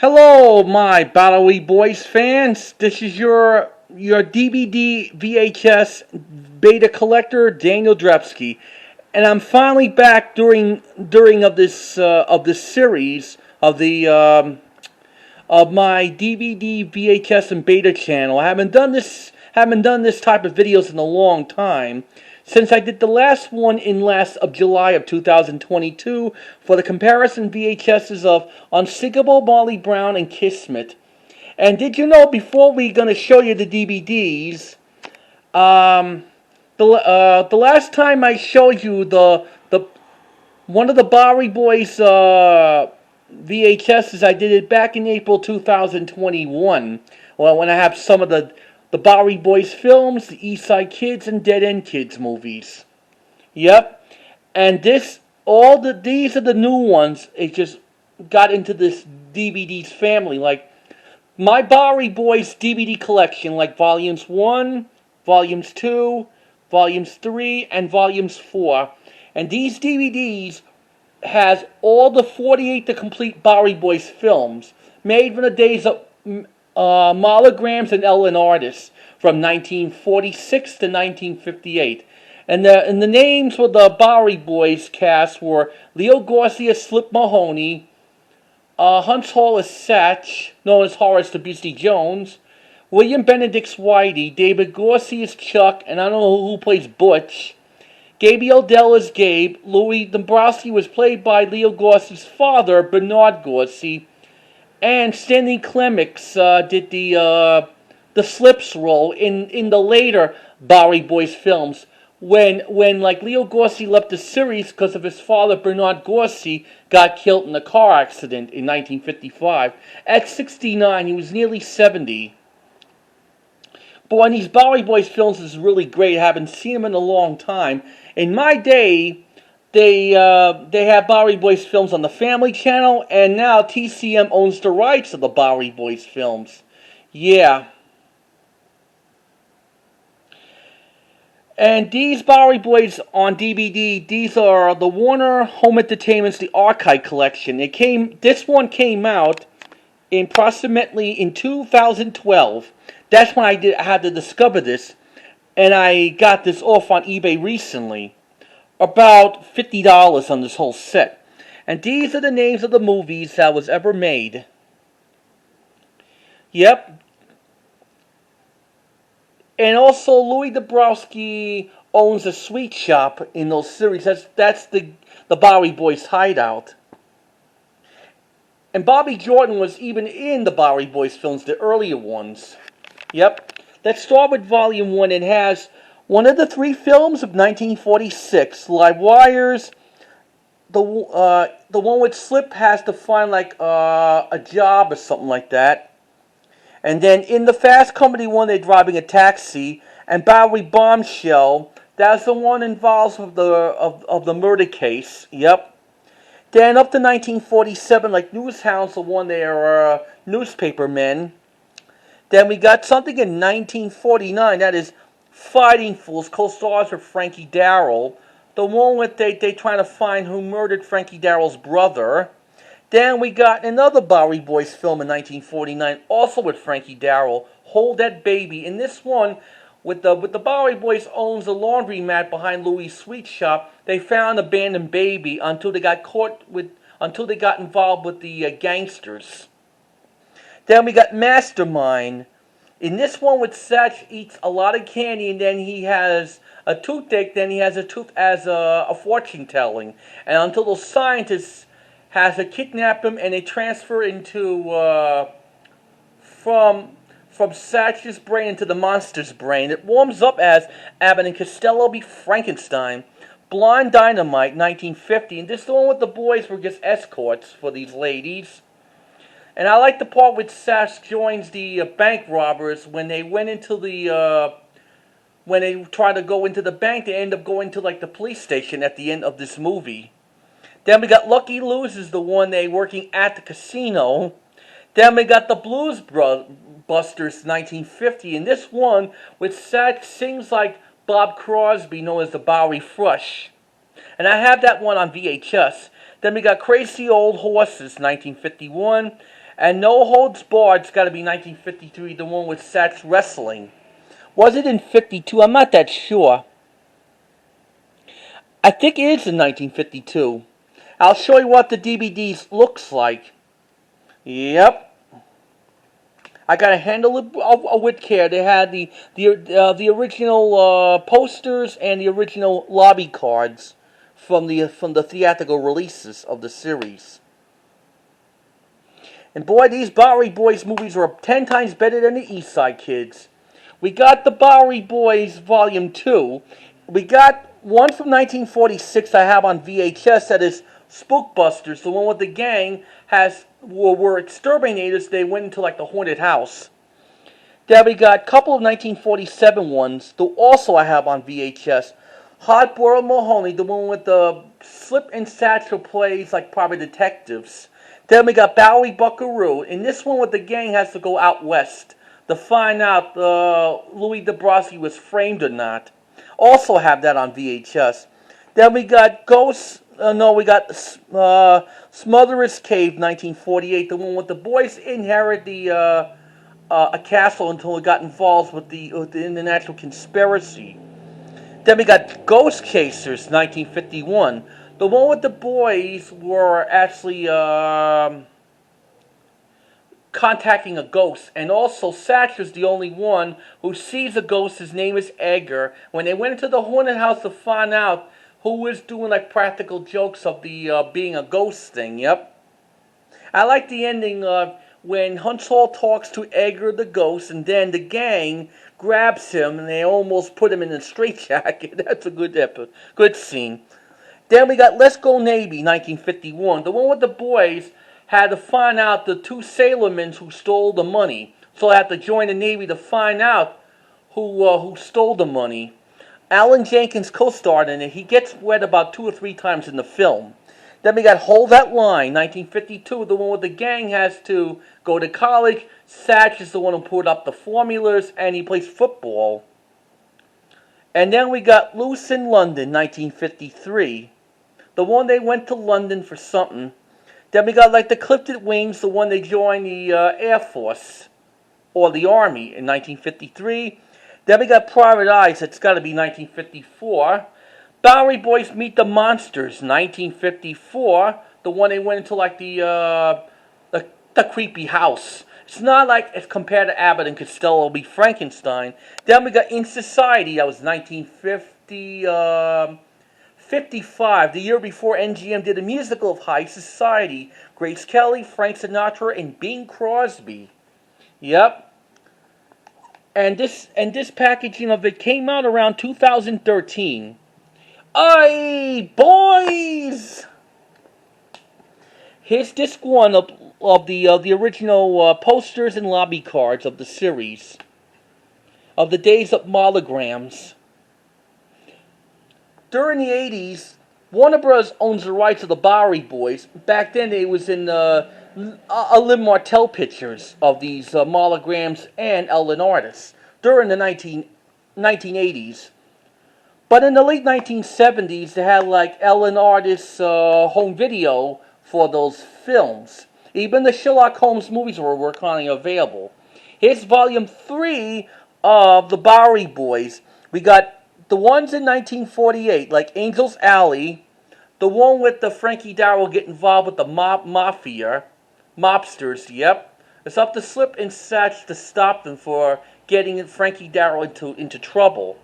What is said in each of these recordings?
Hello, my Bowery Boys fans. This is your DVD VHS beta collector, Daniel Drepsky, and I'm finally back during of this series of my DVD VHS and beta channel. I haven't done this type of videos in a long time. Since I did the last one in last of July of 2022 for the comparison VHSs of Unsinkable, Molly Brown, and Kismet. And did you know, before we're going to show you the DVDs, the last time I showed you the one of the Bowery Boys VHSs, I did it back in April 2021. Well, when I have some of the Bowery Boys films, the East Side Kids, and Dead End Kids movies. Yep. And these are the new ones. It just got into this DVDs family. Like, my Bowery Boys DVD collection, like Volumes 1, Volumes 2, Volumes 3, and Volumes 4. And these DVDs has all the 48 to complete Bowery Boys films, made from the days of Monograms and Ellen Artists from 1946 to 1958. And the names for the Bowery Boys cast were Leo Garcia, Slip Mahoney, Hunts Hall as Satch, known as Horace the Beastie Jones, William Benedict's Whitey, David Garcia as Chuck, and I don't know who plays Butch, Gabriel Dell as Gabe, Louis Dombrowski was played by Leo Garcia's father, Bernard Garcia, and Stanley Clements did the Slips role in the later Bowery Boys films when like Leo Garcia left the series because of his father, Bernard Garcia, got killed in a car accident in 1955. At 69, he was nearly 70. But in these Bowery Boys films is really great. I haven't seen them in a long time. In my day, they had Bowery Boys films on the Family Channel, and now TCM owns the rights of the Bowery Boys films. Yeah. And these Bowery Boys on DVD, these are the Warner Home Entertainment's The Archive Collection. This one came out approximately in 2012. That's when I had to discover this, and I got this off on eBay recently. About $50 on this whole set. And these are the names of the movies that was ever made. Yep. And also Louis Dombrowski owns a sweet shop in those series. That's the Bowery Boys hideout. And Bobby Jordan was even in the Bowery Boys films, the earlier ones. Yep. Let's start with Volume 1. It has one of the three films of 1946, Live Wires. The one with Slip has to find like a job or something like that. And then in the Fast Company one, they're driving a taxi. And Bowery Bombshell, that's the one involved with the murder case. Yep. Then up to 1947, like Newshounds, the one they're newspaper men. Then we got something in 1949, that is Fighting Fools, co-stars with Frankie Darrell. The one with they trying to find who murdered Frankie Darrell's brother. Then we got another Bowery Boys film in 1949, also with Frankie Darrell, Hold That Baby. In this one, with the Bowery Boys owns a laundromat behind Louis' sweet shop, they found an abandoned baby until they got involved with the gangsters. Then we got Mastermind. In this one, with Satch eats a lot of candy, and then he has a toothache. Then he has a tooth as a fortune telling, and until those scientists has to kidnap him, and they transfer into from Satch's brain into the monster's brain. It warms up as Abbott and Costello be Frankenstein. Blind Dynamite, 1950, and this is the one with the boys were just escorts for these ladies. And I like the part with Satch joins the bank robbers when they went into when they try to go into the bank, they end up going to like the police station at the end of this movie. Then we got Lucky Losers, the one they working at the casino. Then we got the Blues Busters, 1950, and this one with Satch sings like Bob Crosby, known as the Bowery Thrush. And I have that one on VHS. Then we got Crazy Old Horses, 1951. And No Holds Barred's got to be 1953, the one with Satch wrestling. Was it in 52? I'm not that sure. I think it is in 1952. I'll show you what the DVDs looks like. Yep. I gotta handle it with care. They had the original posters and the original lobby cards from the theatrical releases of the series. And boy, these Bowery Boys movies are 10 times better than the East Side Kids. We got the Bowery Boys Volume 2. We got one from 1946 I have on VHS that is Spookbusters, the one with the gang were exterminators. They went into like the haunted house. Then we got a couple of 1947 ones, that also I have on VHS. Hot Boiled Mahoney, the one with the Slip and Satchel plays like private detectives. Then we got Bowery Buckaroo. In this one with the gang has to go out west to find out Louis DeBrosky was framed or not. Also have that on VHS. Then we got we got Smotherer's Cave, 1948, the one with the boys inherit a castle until it got involved with the international conspiracy. Then we got Ghost Chasers, 1951. The one with the boys were actually contacting a ghost, and also Satcher's the only one who sees a ghost. His name is Edgar. When they went into the haunted house to find out who was doing like practical jokes of the being a ghost thing. Yep. I like the ending when Huntsall talks to Edgar the ghost, and then the gang grabs him and they almost put him in a straitjacket. That's a good scene. Then we got Let's Go Navy, 1951. The one with the boys had to find out the two sailormen who stole the money. So they had to join the Navy to find out who stole the money. Alan Jenkins co-starred in it. He gets wet about 2 or 3 times in the film. Then we got Hold That Line, 1952. The one where the gang has to go to college. Satch is the one who put up the formulas, and he plays football. And then we got Loose in London, 1953. The one they went to London for something. Then we got like the Clifton Wings, the one they joined the Air Force or the Army in 1953. Then we got Private Eyes, that's got to be 1954. Bowery Boys Meet the Monsters, 1954. The one they went into like the creepy house. It's not like as compared to Abbott and Costello v. Frankenstein. Then we got In Society, that was 1955, the year before MGM did a musical of High Society. Grace Kelly, Frank Sinatra, and Bing Crosby. Yep. And this packaging of it came out around 2013. Aye, boys! Here's disc 1 of the original posters and lobby cards of the series. Of the days of monograms. During the 80s, Warner Bros. Owns the rights of the Bowery Boys. Back then, it was in Lynn Martell pictures of these monograms and Ellen artists during the 1980s. But in the late 1970s, they had like Ellen artists' home video for those films. Even the Sherlock Holmes movies were currently available. Here's Volume 3 of the Bowery Boys. We got the ones in 1948, like Angel's Alley, the one with the Frankie Darrow get involved with the mafia, mobsters, yep. It's up to Slip and Satch to stop them for getting Frankie Darrow into trouble.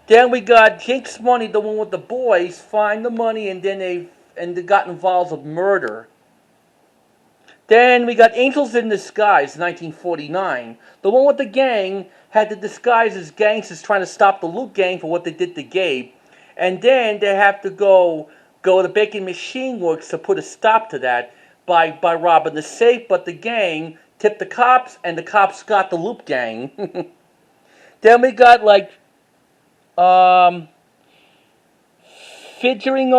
Then we got Jinx Money, the one with the boys, find the money and then they got involved with murder. Then we got Angels in Disguise, 1949. The one with the gang had to disguise as gangsters trying to stop the Loot Gang for what they did to Gabe. And then they have to go to Bacon Machine Works to put a stop to that by robbing the safe. But the gang tipped the cops, and the cops got the Loot Gang. Then we got like featuring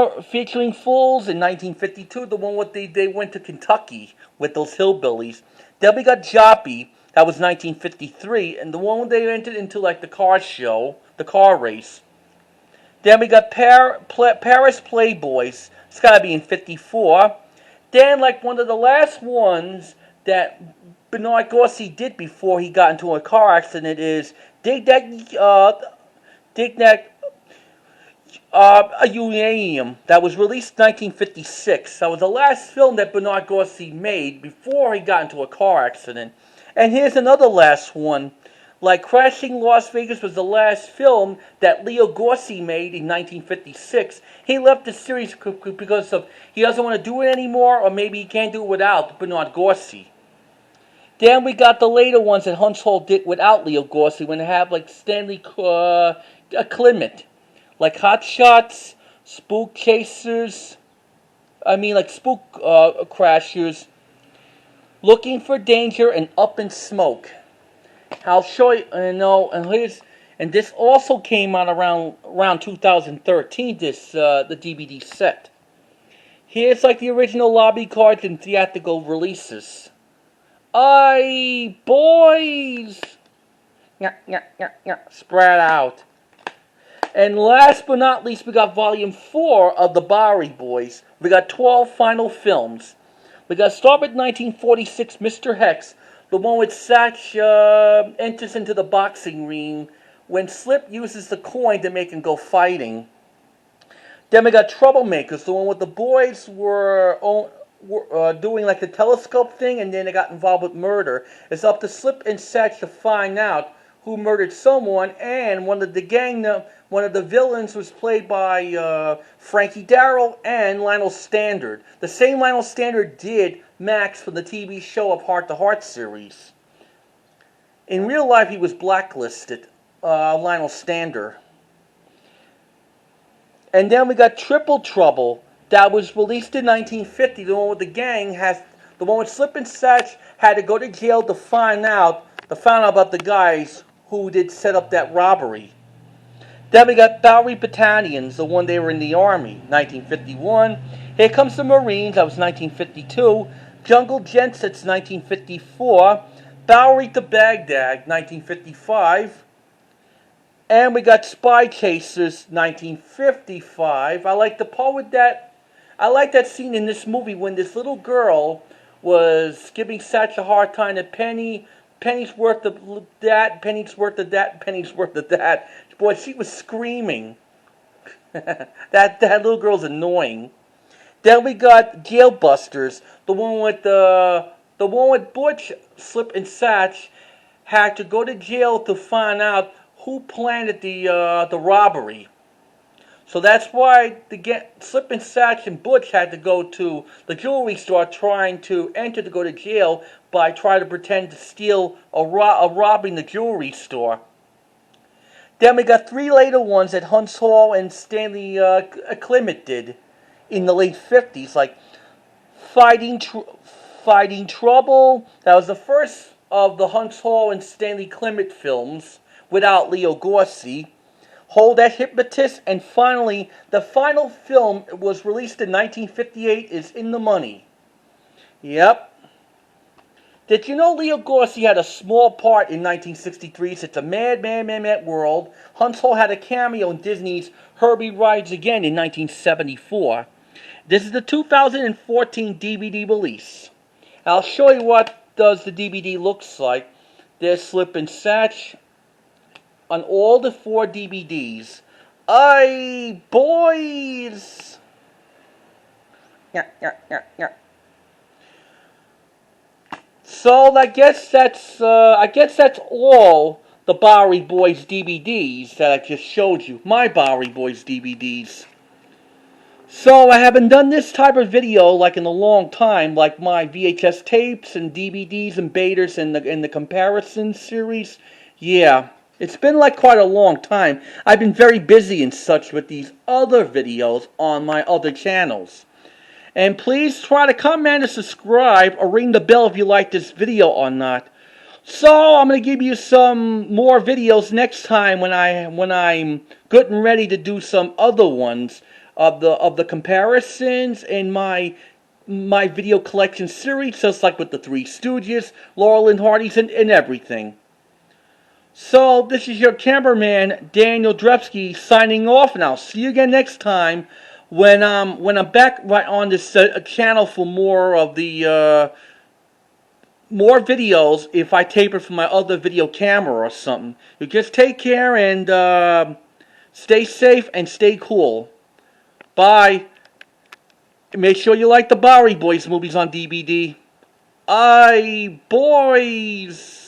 Fools in 1952, the one with they went to Kentucky with those hillbillies. Then we got Joppy, that was 1953, and the one where they entered into like the car show, the car race. Then we got Paris Playboys, It's got to be in 54. Then, like one of the last ones that Bernard Gorcey did before he got into a car accident is Dig That a Uranium, that was released in 1956. That was the last film that Bernard Gorcey made before he got into a car accident. And here's another last one. Like Crashing Las Vegas was the last film that Leo Gorcey made in 1956. He left the series because of he doesn't want to do it anymore, or maybe he can't do it without Bernard Gorcey. Then we got the later ones that Hunt's Hall did without Leo Gorcey, when they have like Stanley Clement, like Hot Shots, Spook Chasers. Spook Crashers, Looking for Danger, and Up in Smoke. I'll show you, and this also came out around 2013. The DVD set. Here's like the original lobby cards and theatrical releases. Aye, boys! Spread out. And last but not least, we got Volume 4 of the Bowery Boys. We got 12 final films. We got start with 1946, Mr. Hex, the one with Satch enters into the boxing ring when Slip uses the coin to make him go fighting. Then we got Troublemakers, the one with the boys were doing like the telescope thing, and then they got involved with murder. It's up to Slip and Satch to find out who murdered someone, and one of the villains was played by Frankie Darrell and Lionel Standard. The same Lionel Standard did Max from the TV show of Heart to Heart series. In real life, he was blacklisted, Lionel Standard. And then we got Triple Trouble, that was released in 1950. The one with the gang the one with Slip and Satch had to go to jail to find out about the guys who did set up that robbery. Then we got Bowery Battalions, the one they were in the Army, 1951. Here Comes the Marines, that was 1952. Jungle Gents, that's 1954. Bowery to Baghdad, 1955. And we got Spy Chasers, 1955. I like the part with that. I like that scene in this movie when this little girl was giving Satch a hard time to penny's worth of that, penny's worth of that, penny's worth of that. Boy, she was screaming. that little girl's annoying. Then we got Jailbusters, the one with Butch, Slip, and Satch had to go to jail to find out who planned the robbery. So that's why Slip and Satch and Butch had to go to the jewelry store trying to enter to go to jail by trying to pretend to steal a robbing the jewelry store. Then we got 3 later ones that Hunt's Hall and Stanley Clement did in the late 50s, like Fighting Trouble. That was the first of the Hunt's Hall and Stanley Clement films without Leo Gorcey. Hold That Hypnotist, and finally, the final film was released in 1958 is In the Money. Yep. Did you know Leo Gorcey had a small part in 1963's It's a Mad, Mad, Mad, Mad World? Hunt's Hall had a cameo in Disney's Herbie Rides Again in 1974. This is the 2014 DVD release. I'll show you what does the DVD looks like. There's Slip and Satch on all the 4 DVDs. Aye, boys! Yeah. So I guess that's all the Bowery Boys DVDs that I just showed you. My Bowery Boys DVDs. So I haven't done this type of video like in a long time, like my VHS tapes and DVDs and betas in the comparison series. Yeah. It's been like quite a long time. I've been very busy and such with these other videos on my other channels. And please try to comment and subscribe or ring the bell if you like this video or not. So I'm going to give you some more videos next time when I'm good and ready to do some other ones of the comparisons in my video collection series, just like with the Three Stooges, Laurel and Hardy's, and everything. So, this is your cameraman, Daniel Drepsky, signing off, and I'll see you again next time when I'm back right on this channel for more of the more videos, if I tape it from my other video camera or something. You just take care and stay safe and stay cool. Bye. Make sure you like the Bowery Boys movies on DVD. Aye, boys.